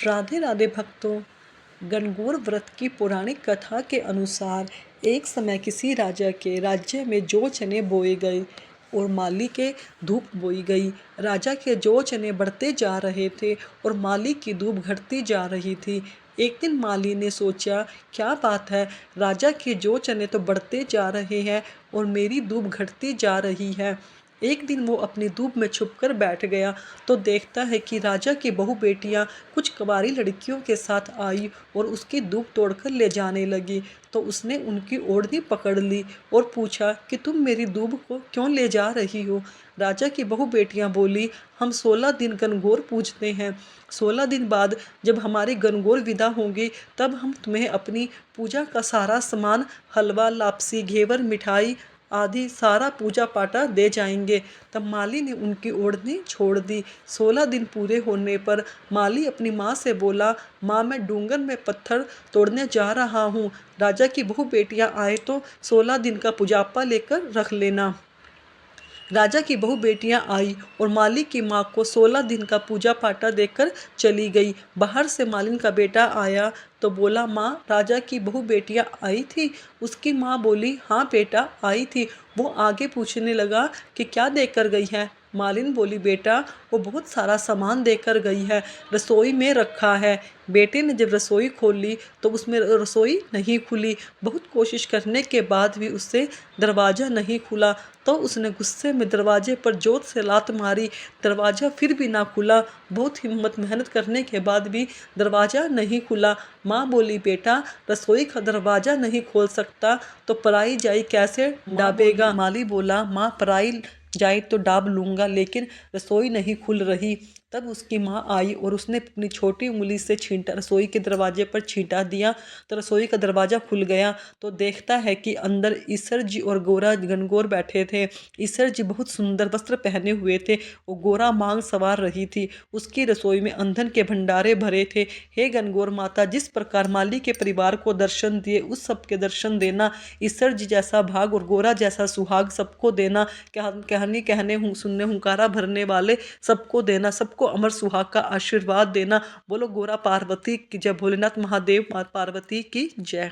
राधे राधे भक्तों। गणगौर व्रत की पौराणिक कथा के अनुसार एक समय किसी राजा के राज्य में जौ चने बोए गए और माली के धूप बोई गई। राजा के जौ चने बढ़ते जा रहे थे और माली की धूप घटती जा रही थी। एक दिन माली ने सोचा, क्या बात है, राजा के जौ चने तो बढ़ते जा रहे हैं और मेरी धूप घटती जा रही है। एक दिन वो अपनी धूप में छुपकर बैठ गया तो देखता है कि राजा की बहू बेटियां कुछ कुंवारी लड़कियों के साथ आई और उसकी धूप तोड़कर ले जाने लगी। तो उसने उनकी ओढ़नी पकड़ ली और पूछा कि तुम मेरी धूप को क्यों ले जा रही हो। राजा की बहू बेटियां बोली, हम 16 दिन गणगौर पूजते हैं। 16 दिन बाद जब हमारी गणगौर विदा होंगी तब हम तुम्हें अपनी पूजा का सारा सामान, हलवा, लापसी, घेवर, मिठाई आदि सारा पूजा पाटा दे जाएंगे। तब माली ने उनकी ओढ़नी छोड़ दी। 16 दिन पूरे होने पर माली अपनी माँ से बोला, माँ मैं डूंगर में पत्थर तोड़ने जा रहा हूँ। राजा की बहू बेटियाँ आए तो 16 दिन का पुजापा लेकर रख लेना। राजा की बहू बेटियां आई और माली की माँ को 16 दिन का पूजा पाटा देकर चली गई। बाहर से मालिन का बेटा आया तो बोला, माँ राजा की बहू बेटियां आई थी। उसकी माँ बोली, हाँ बेटा आई थी। वो आगे पूछने लगा कि क्या देकर गई है। मालिन बोली, बेटा वो बहुत सारा सामान देकर गई है, रसोई में रखा है। बेटे ने जब रसोई खोली तो उसमें रसोई नहीं खुली। बहुत कोशिश करने के बाद भी उससे दरवाज़ा नहीं खुला। तो उसने गुस्से में दरवाजे पर जोर से लात मारी। दरवाज़ा फिर भी ना खुला। बहुत हिम्मत मेहनत करने के बाद भी दरवाज़ा नहीं खुला। माँ बोली, बेटा रसोई का दरवाज़ा नहीं खोल सकता तो पराई जाई कैसे डाबेगा। माली बोला, माँ पराई जाए तो डाब लूँगा, लेकिन रसोई नहीं खुल रही। तब उसकी माँ आई और उसने अपनी छोटी उंगली से छींटा, रसोई के दरवाजे पर छींटा दिया तो रसोई का दरवाज़ा खुल गया। तो देखता है कि अंदर ईसर जी और गोरा गणगौर बैठे थे। ईसर जी बहुत सुंदर वस्त्र पहने हुए थे और गोरा मांग सवार रही थी। उसकी रसोई में ईंधन के भंडारे भरे थे। हे गणगौर माता, जिस प्रकार माली के परिवार को दर्शन दिए उस सबके दर्शन देना। ईसर जी जैसा भाग और गोरा जैसा सुहाग सबको देना। कहानी कहने सुनने हुंकारा भरने वाले सबको देना। सबको अमर सुहाग का आशीर्वाद देना। बोलो गोरा पार्वती की जय, भोलेनाथ महादेव पार्वती की जय।